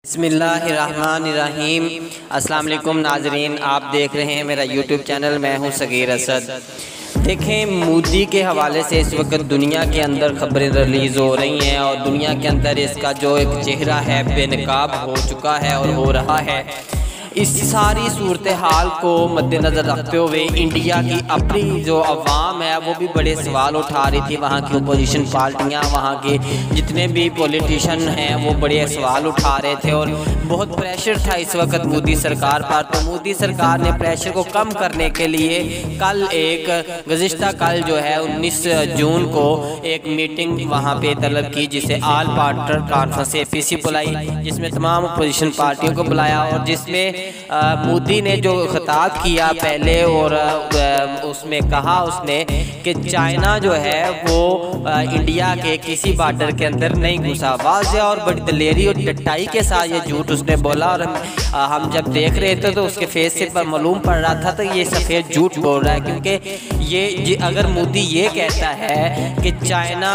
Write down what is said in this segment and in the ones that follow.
बिस्मिल्लाहिर्रहमानिर्रहीम। अस्सलाम वालेकुम नाजरीन, आप देख रहे हैं मेरा यूट्यूब चैनल। मैं हूं सगीर असद। देखें, मोदी के हवाले से इस वक्त दुनिया के अंदर खबरें रिलीज़ हो रही हैं और दुनिया के अंदर इसका जो एक चेहरा है बेनकाब हो चुका है और हो रहा है। इस सारी सूरत हाल को मद्देनज़र रखते हुए इंडिया की अपनी जो अवाम है वो भी बड़े सवाल उठा रही थी। वहाँ की अपोजिशन पार्टियाँ, वहाँ के जितने भी पॉलिटिशियन हैं वो बड़े सवाल उठा रहे थे और बहुत प्रेशर था इस वक्त मोदी सरकार पर। तो मोदी सरकार ने प्रेशर को कम करने के लिए कल जो है 19 जून को एक मीटिंग वहाँ पे तलब की, जिसे ऑल पार्टनर कॉन्फ्रेंस APC बुलाई, जिसमें तमाम अपोजिशन पार्टियों को बुलाया और जिसमें मोदी ने जो खिताब किया पहले और उसमें कहा उसने कि चाइना जो है वो इंडिया के किसी बॉर्डर के अंदर नहीं घुसा। वाज़ेह और बड़ी दलेरी और डटाई के साथ ये झूठ उसने बोला और हम जब देख रहे थे तो उसके फेस से पर मालूम पड़ रहा था तो ये सफ़ेद झूठ बोल रहा है। क्योंकि ये अगर मोदी ये कहता है कि चाइना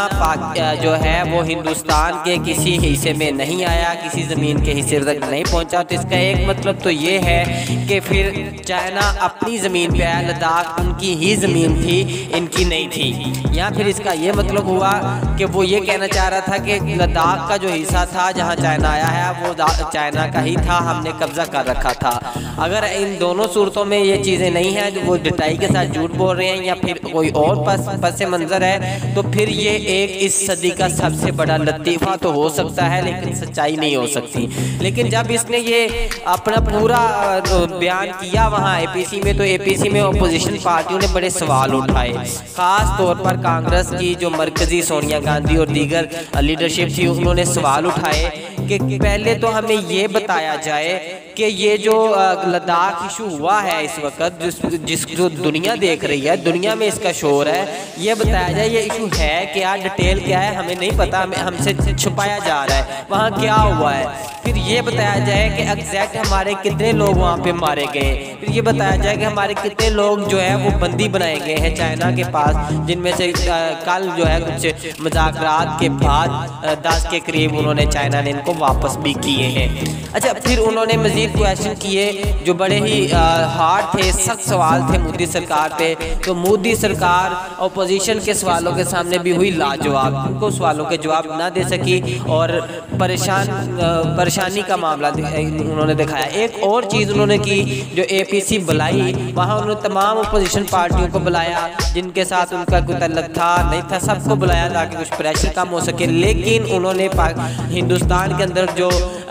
जो है वो हिंदुस्तान के किसी हिस्से में नहीं आया, किसी ज़मीन के हिस्से तक नहीं पहुंचा, तो इसका एक मतलब तो ये है कि फिर चाइना अपनी ज़मीन पे आया, लद्दाख उनकी ही ज़मीन थी, इनकी नहीं थी। या फिर इसका ये मतलब हुआ कि वो ये कहना चाह रहा था कि लद्दाख का जो हिस्सा था जहाँ चाइना आया है वो चाइना का ही था, हमने कब्ज़ा कर रखा था। अगर इन दोनों सूरतों में ये चीज़ें नहीं हैं जो वो डटाई के साथ झूठ बोल रहे हैं या फिर कोई और पस मंज़र है, तो फिर ये एक इस सदी का सबसे बड़ा लतीफ़ा तो हो सकता है लेकिन सच्चाई नहीं हो सकती। लेकिन जब इसने ये अपना पूरा बयान किया वहाँ APC में, तो APC में अपोजिशन पार्टियों ने बड़े सवाल उठाए, ख़ास तौर पर कांग्रेस की जो मरकज़ी सोनिया गांधी और दीगर लीडरशिप थी, उन्होंने सवाल उठाए कि पहले तो हमें ये बताया जाए कि ये जो लद्दाख इशू हुआ है इस वक्त जो दुनिया देख रही है, दुनिया में इसका शोर है, ये बताया जाए ये इशू है क्या, डिटेल क्या है, हमें नहीं पता, हमसे छुपाया जा रहा है, वहाँ क्या हुआ है। फिर ये बताया जाए कि एग्जैक्ट हमारे कितने लोग वहाँ पे मारे गए। फिर ये बताया जाए कि हमारे कितने लोग जो है वो बंदी बनाए गए हैं चाइना के पास, जिनमें से कल जो है कुछ मुज़ाकरात के बाद 10 के करीब उन्होंने चाइना ने इनको वापस भी किए हैं। अच्छा, फिर उन्होंने मज़ीद क्वेश्चन किए जो बड़े ही हार्ड थे, सख्त सवाल थे मोदी सरकार पे। तो मोदी सरकार अपोजिशन के सवालों के सामने भी हुई लाजवाब, उनको सवालों के जवाब ना दे सकी और परेशानी का मामला उन्होंने दिखाया। एक और चीज़ उन्होंने की, जो APC बुलाई वहाँ उन्होंने तमाम अपोजिशन पार्टियों को बुलाया जिनके साथ उनका कोई तल्लुक था नहीं था, सबको बुलाया ताकि कुछ प्रेशर कम हो सके। लेकिन उन्होंने हिंदुस्तान के अंदर जो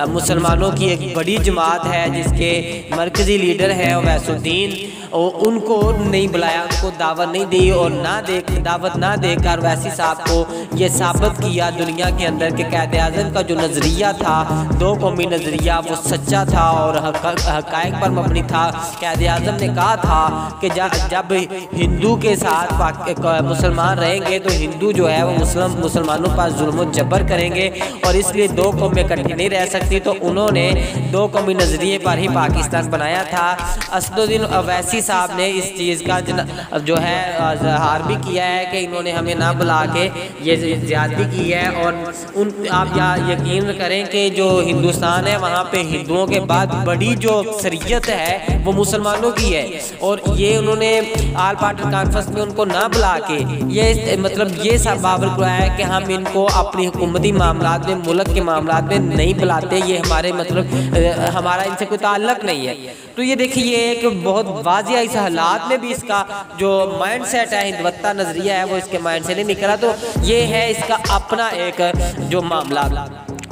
मुसलमानों की एक बड़ी जमात है जिसके मरकज़ी लीडर हैं अवैसुद्दीन, उनको नहीं बुलाया, उनको दावत नहीं दी और दावत ना देकर वैसी साहब को ये साबित किया दुनिया के अंदर कि क़ायद-ए-आज़म का जो नज़रिया था, दो कौमी नज़रिया, वो सच्चा था और हक़ाइक़ पर मबनी था। क़ायद-ए-आज़म ने कहा था कि जब हिंदू के साथ मुसलमान रहेंगे तो हिंदू जो है वो मुसलमानों पर जुल्म जबर करेंगे और इसलिए दो कौमें इकट्ठी नहीं रह सकती। तो उन्होंने दो कौमी नज़रिए पर ही पाकिस्तान बनाया था। असदुद्दीन ओवैसी साहब ने इस चीज़ का जो है इज़हार भी किया है कि इन्होंने हमें ना बुला के ये ज़्यादती की है। और आप यकीन करें कि जो हिंदुस्तान है वहाँ पे हिंदुओं के बाद बड़ी जो अक्सरियत है वो मुसलमानों की है और ये उन्होंने ऑल पार्टनर कॉन्फ्रेंस में उनको ना बुला के ये मतलब ये सब बाबर को है कि हम इनको अपनी हुकूमती मामलात में, मुल्क के मामलात में नहीं बुलाते, ये हमारे मतलब हमारा इनसे कोई ताल्लुक नहीं है। तो ये देखिए, ये एक बहुत वाज़ेह इस हालात में भी इसका जो माइंड सेट है, हिंदुत्व नज़रिया है, वो इसके माइंड से नहीं निकला। तो ये है इसका अपना एक जो मामला।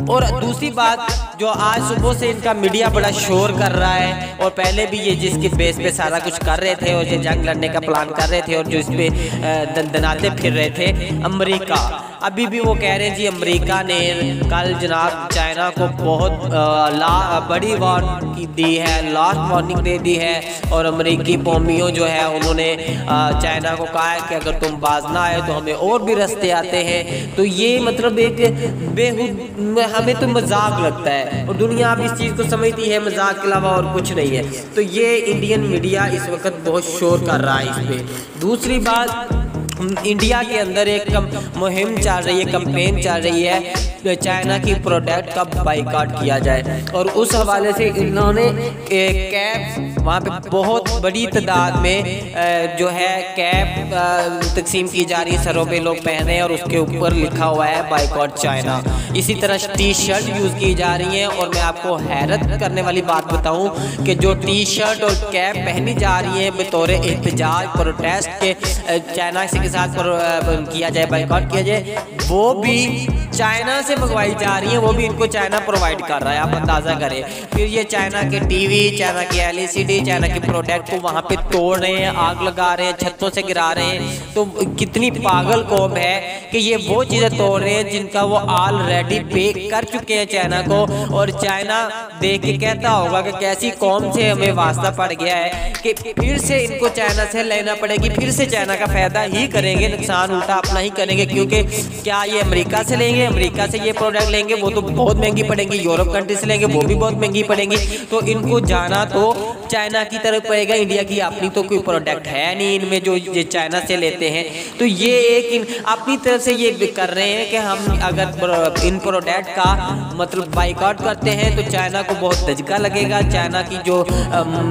और दूसरी बात, जो आज सुबह से इनका मीडिया बड़ा शोर कर रहा है और पहले भी ये जिसके बेस पे सारा कुछ कर रहे थे और ये जंग लड़ने का प्लान कर रहे थे और जो इस पे दनाते फिर रहे थे अमेरिका, अभी भी वो कह रहे हैं जी अमेरिका ने कल जनाब चाइना को बहुत बड़ी वार्निंग दी है, लास्ट वार्निंग दे दी है और अमेरिकी कौमियों जो है उन्होंने चाइना को कहा है कि अगर तुम बाज ना आए तो हमें और भी रास्ते आते हैं। तो ये मतलब एक हमें तो मजाक लगता है और दुनिया अब इस चीज़ को समझती है मजाक के अलावा और कुछ नहीं है। तो ये इंडियन मीडिया इस वक्त बहुत शोर कर रहा है इस पर। दूसरी बात, इंडिया के अंदर एक मुहिम चल रही है, कैंपेन चल रही है चाइना की प्रोडक्ट का बाइकआउट किया जाए। और उस हवाले से इन्होंने कैप वहाँ पे बहुत बड़ी तादाद में जो है कैप तकसीम की जा रही है, सरों पे लोग पहने और उसके ऊपर लिखा हुआ है बाइकआउट चाइना। इसी तरह टी शर्ट यूज़ की जा रही हैं। और मैं आपको हैरत करने वाली बात बताऊं कि जो टी शर्ट और कैप पहनी जा रही है बतौर एहतजाज प्रोटेस्ट के चाइना के साथ किया जाए, बाइकआउट किया जाए, वो भी चाइना से मंगवाई जा रही है, वो भी इनको चाइना प्रोवाइड कर रहा है। आप अंदाज़ा करें। फिर ये चाइना के टीवी, चाइना की एलईडी, चाइना के प्रोडक्ट को वहाँ पे तोड़ रहे हैं, आग लगा रहे हैं, छतों से गिरा रहे हैं। तो कितनी पागल कौम है कि ये वो चीज़ें तोड़ रहे हैं जिनका वो ऑलरेडी पे कर चुके हैं चाइना को। और चाइना देख के कहता होगा कि कैसी कौम से हमें वास्ता पड़ गया है कि फिर से इनको चाइना से लेना पड़ेगी, फिर से चाइना का फ़ायदा ही करेंगे, नुकसान उल्टा अपना ही करेंगे। क्योंकि क्या ये अमेरिका से लेंगे, अमेरिका से ये प्रोडक्ट लेंगे वो तो बहुत महंगी पड़ेंगी, यूरोप कंट्री से लेंगे वो भी बहुत महंगी पड़ेंगी। तो इनको जाना तो चाइना की तरफ पड़ेगा। इंडिया की अपनी तो कोई प्रोडक्ट है नहीं इनमें जो ये चाइना से लेते हैं। तो ये एक अपनी तरफ से ये कर रहे हैं कि हम अगर इन प्रोडक्ट का मतलब बाइकआउट करते हैं तो चाइना को बहुत धचका लगेगा। चाइना की जो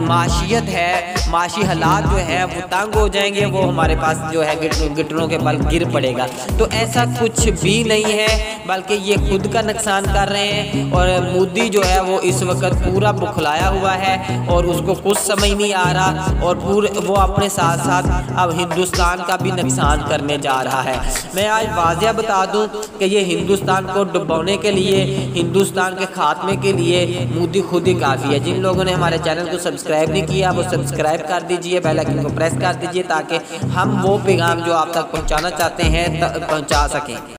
माशियत है, माशी हालात जो है वो तंग हो जाएंगे, वो हमारे पास जो है घुटनों के बल गिर पड़ेगा। तो ऐसा कुछ भी नहीं है, बल्कि ये खुद का नुकसान कर रहे हैं। और मोदी जो है वो इस वक्त पूरा बुखलाया हुआ है और उसको कुछ समझ नहीं आ रहा। और पूरे वो अपने साथ साथ अब हिंदुस्तान का भी नुकसान करने जा रहा है। मैं आज वाज़िया बता दूं कि ये हिंदुस्तान को डुबोने के लिए, हिंदुस्तान के खात्मे के लिए मोदी खुद ही काफ़ी है। जिन लोगों ने हमारे चैनल को सब्सक्राइब नहीं किया वो सब्सक्राइब कर दीजिए, बेल आइकन को प्रेस कर दीजिए ताकि हम वो पैगाम जो आप तक पहुँचाना चाहते हैं पहुँचा सकें।